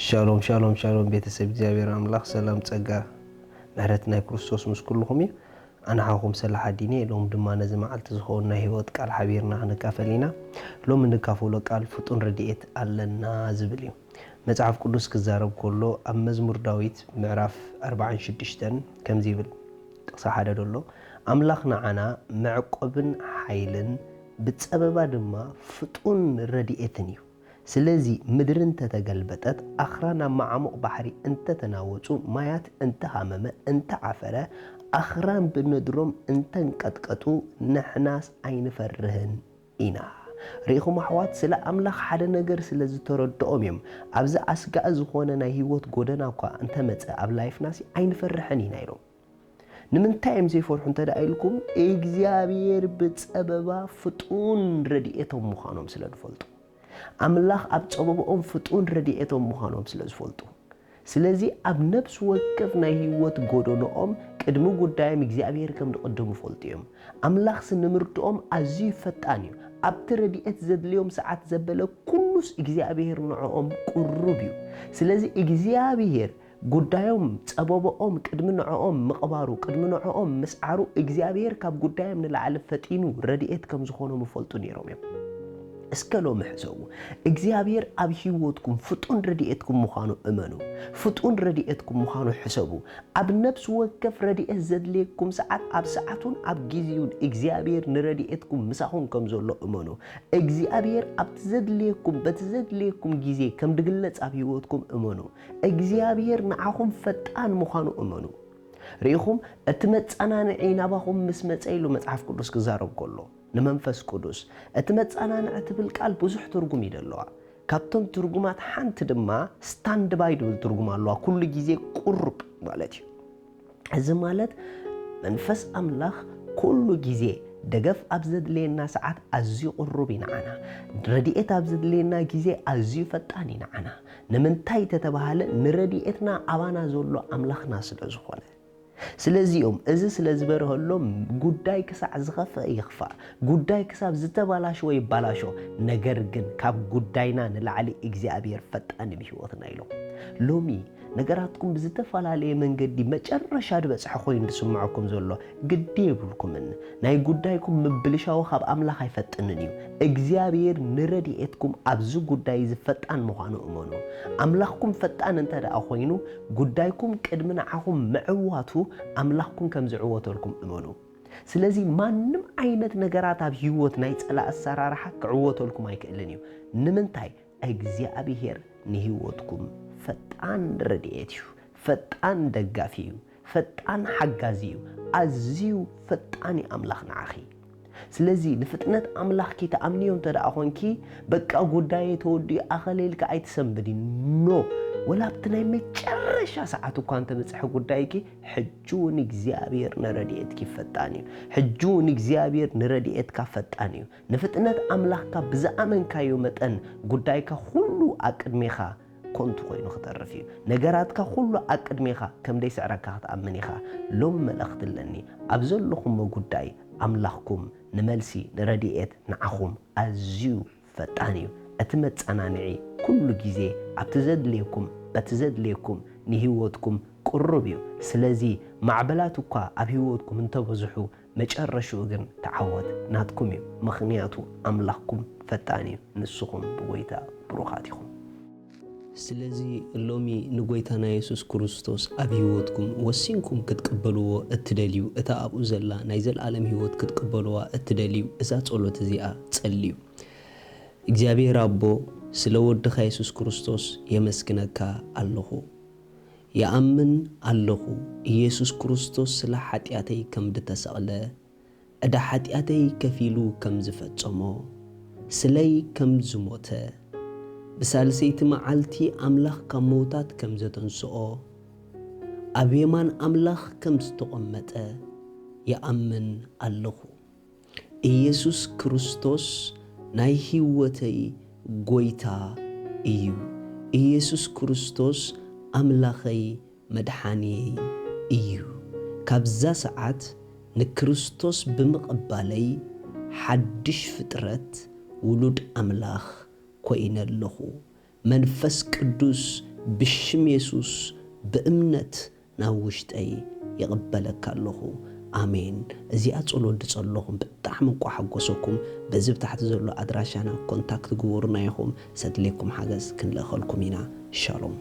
ሻሎም ሻሎም ሻሎም ቤተሰብ እግዚአብሔር አምላክ ሰላም ጸጋ ምሕረትና ክርስቶስ ምስኩልኩም አና ሓኹም ሰላሕ ዲኔ ሎም ድማ ነዚ መዓልቲ ዝኾነ ህይወት ቃል ሓቢርና ንካፈሊና ሎም ንካፈሎ ቃል ፍጡን ረድኤት አለና ዝብል እዩ መጽሐፍ ቅዱስ ክዛረብ ከሎ ኣብ መዝሙር ዳዊት ምዕራፍ 46 ከምዚ ይብል ጥቅሳ ሓደ ደሎ አምላኽና ዓና መዕቆብን ሓይልን ብጸበባ ድማ ፍጡን ረድኤትን እዩ ስለዚ ምድርን ተተገልበጠት አኽራና ማዓሙቅ ባሕሪ እንተ ተናወጹ ማያት እንተ ሃመመ እንተ ዓፈረ አኽራን ብነድሮም እንተንቀጥቀጡ ንሕናስ ኣይንፈርህን ኢና ሪኢኹም ኣሕዋት ስለ አምላኽ ሓደ ነገር ስለ ዝተረድኦም እዮም ኣብዚ ኣስጋእ ዝኾነ ናይ ህይወት ጎደና እኳ እንተመፀ ኣብ ላይፍናሲ ኣይንፈርሕን ኢና ኢሎም ንምንታይ እዮም ዘይፈርሑ እንተዳኢልኩም እግዚአብሔር ብጸበባ ፍጡን ረድኤቶም ምዃኖም ስለ ዝፈልጡ አምላኽ ኣብ ጸበቦኦም ፍጡን ረድኤቶም ምዃኖም ስለ ዝፈልጡ ስለዚ ኣብ ነፍስ ወከፍ ናይ ህይወት ጎደኖኦም ቅድሚ ጉዳዮም እግዚአብሔር ከም ዝቅድሙ ፈልጡ እዮም አምላኽ ስንምርድኦም ኣዝዩ ፈጣን እዩ ኣብቲ ረድኤት ዘድልዮም ሰዓት ዘበለ ኩሉስ እግዚአብሔር ንዕኦም ቁሩብ እዩ ስለዚ እግዚአብሔር ጉዳዮም ጸበቦኦም ቅድሚ ንዕኦም ምቕባሩ ቅድሚ ንዕኦም ምስዓሩ እግዚአብሔር ካብ ጉዳዮም ንላዕሊ ፈጢኑ ረድኤት ከም ዝኾኖም ፈልጡ ነይሮም እዮም እስከሎ ምሕሰቡ እግዚአብሔር ኣብ ህይወትኩም ፍጡን ረድኤትኩም ምዃኑ እመኑ ፍጡን ረድኤትኩም ምዃኑ ሕሰቡ ኣብ ነፍስ ወከፍ ረድኤት ዘድልየኩም ሰዓት ኣብ ሰዓቱን ኣብ ጊዜውን እግዚአብሔር ንረድኤትኩም ምሳኹም ከም ዘሎ እመኑ እግዚአብሔር ኣብ ዘድልየኩም በተዘድልየኩም ጊዜ ከም ድግለጽ ኣብ ህይወትኩም እመኑ እግዚአብሔር ንዓኹም ፈጣን ምዃኑ እመኑ ሪኢኹም እቲ መጸናንዒ ናባኹም ምስ መጸ ኢሉ መጽሓፍ ቅዱስ ክዛረብ ከሎ ንመንፈስ ቅዱስ እቲ መጸናንዒ ትብል ቃል ብዙሕ ትርጉም ይደለዋ ካብቶም ትርጉማት ሓንቲ ድማ ስታንድ ባይ ድብል ትርጉም ኣለዋ ኩሉ ጊዜ ቁሩብ ማለት እዩ እዚ ማለት መንፈስ አምላኽ ኩሉ ጊዜ ደገፍ ኣብ ዘድልየና ሰዓት ኣዝዩ ቁሩብ ይንዓና ረድኤት ኣብ ዘድልየና ጊዜ ኣዝዩ ፈጣን ይንዓና ንምንታይ ተተባሃለ ንረድኤትና ኣባና ዘሎ አምላኽና ስለ ዝኾነ ስለዚኦም እዚ ስለ ዝበረህሎም ጉዳይ ክሳዕ ዝኸፍእ ይኽፋእ ጉዳይ ክሳብ ዝተባላሸወ ይባላሾ ነገር ግን ካብ ጉዳይና ንላዕሊ እግዚአብሔር ፈጣን ብህይወትና ኢሎም ሎሚ ነገራትኩም ብዝተፈላለየ መንገዲ መጨረሻ ድበጽሕ ኮይኑ ዝስምዓኩም ዘሎ ግዲ ይብልኩምን ናይ ጉዳይኩም ምብልሻው ካብ አምላኽ ኣይፈጥንን እዩ እግዚአብሔር ንረድኤትኩም ኣብዚ ጉዳይ ዝፈጣን ምዃኑ እመኑ አምላኽኩም ፈጣን እንተደኣ ኮይኑ ጉዳይኩም ቅድሚ ንዓኹም ምዕዋቱ አምላኽኩም ከም ዝዕወተልኩም እመኑ ስለዚ ማንም ዓይነት ነገራት ኣብ ህይወት ናይ ጸላእ ኣሰራርሓ ክዕወተልኩም ኣይክእልን እዩ ንምንታይ እግዚአብሔር ንህይወትኩም ፈጣን ረድኤት እዩ ፈጣን ደጋፊ እዩ ፈጣን ሓጋዚ እዩ ኣዝዩ ፈጣን አምላኽ ንዓኺ ስለዚ ንፍጥነት አምላኽኪ ተኣምኒዮም ተደኣ ኾንኪ በቃ ጉዳይ ተወዲኡ ኣኸሌልካ ኣይትሰንብድን ኖ ወላብቲ ናይ መጨረሻ ሰዓት እኳ እንተበፅሐ ጉዳይኪ ሕጂውን እግዚአብሔር ንረድኤትኪ ፈጣን እዩ ሕጂውን እግዚአብሔር ንረድኤትካ ፈጣን እዩ ንፍጥነት አምላኽካ ብዝኣመንካዮ መጠን ጉዳይካ ኩሉ ኣቅድሜኻ ኮንቱ ኮይኑ ክተርፍ እዩ ነገራትካ ኩሉ ኣቅድሜኻ ከም ደይስዕረካ ክትኣምን ኢኻ ሎም መልእኽቲ ኣለኒ ኣብ ዘለኹም ጉዳይ አምላኽኩም ንመልሲ ንረድኤት ንዓኹም ኣዝዩ ፈጣን እዩ እቲ መጸናንዒ ኩሉ ጊዜ ኣብቲ ዘድልየኩም በቲ ዘድልየኩም ንህይወትኩም ቁሩብ እዩ ስለዚ ማዕበላት እኳ ኣብ ህይወትኩም እንተበዝሑ መጨረሻኡ ግን ተዓወት ናትኩም እዩ ምኽንያቱ አምላኽኩም ፈጣን እዩ ንስኹም ብጎይታ ብሩኻት ኢኹም ስለዚ ሎሚ ንጎይታና ኢየሱስ ክርስቶስ ኣብ ህይወትኩም ወሲንኩም ክትቅበልዎ እትደልዩ እታ ኣብኡ ዘላ ናይ ዘለዓለም ህይወት ክትቅበልዋ እትደልዩ እዛ ጸሎት እዚኣ ጸልዩ እግዚአብሔር አቦ ስለ ወድኻ ኢየሱስ ክርስቶስ የመስግነካ ኣለኹ የአምን ኣለኹ ኢየሱስ ክርስቶስ ስለ ኃጢአተይ ከም ዝተሰቕለ እዳ ኃጢአተይ ከፊሉ ከም ዝፈጸሞ ስለይ ከም ዝሞተ ብሳልሰይቲ መዓልቲ አምላኽ ካብ መውታት ከም ዘተንስኦ ኣብ የማን አምላኽ ከም ዝተቐመጠ የአምን ኣለኹ ኢየሱስ ክርስቶስ ናይ ህይወተይ ጎይታ እዩ ኢየሱስ ክርስቶስ አምላኸይ መድሓኒይ እዩ ካብዛ ሰዓት ንክርስቶስ ብምቕባለይ ሓድሽ ፍጥረት ውሉድ አምላኽ ኮይነለኹ መንፈስ ቅዱስ ብሽም ኢየሱስ በእምነት ናብ ውሽጠይ ይቕበለካ ኣለኹ ኣሜን እዚኣ ጸሎት ድጸለኹም ብጣዕሚ እኳ ሓጎሰኩም በዚ ብታሕቲ ዘሎ ኣድራሻና ኮንታክት ግቡርና ኢኹም ሰድለይኩም ሓገዝ ክንልእኸልኩም ኢና ሻሎም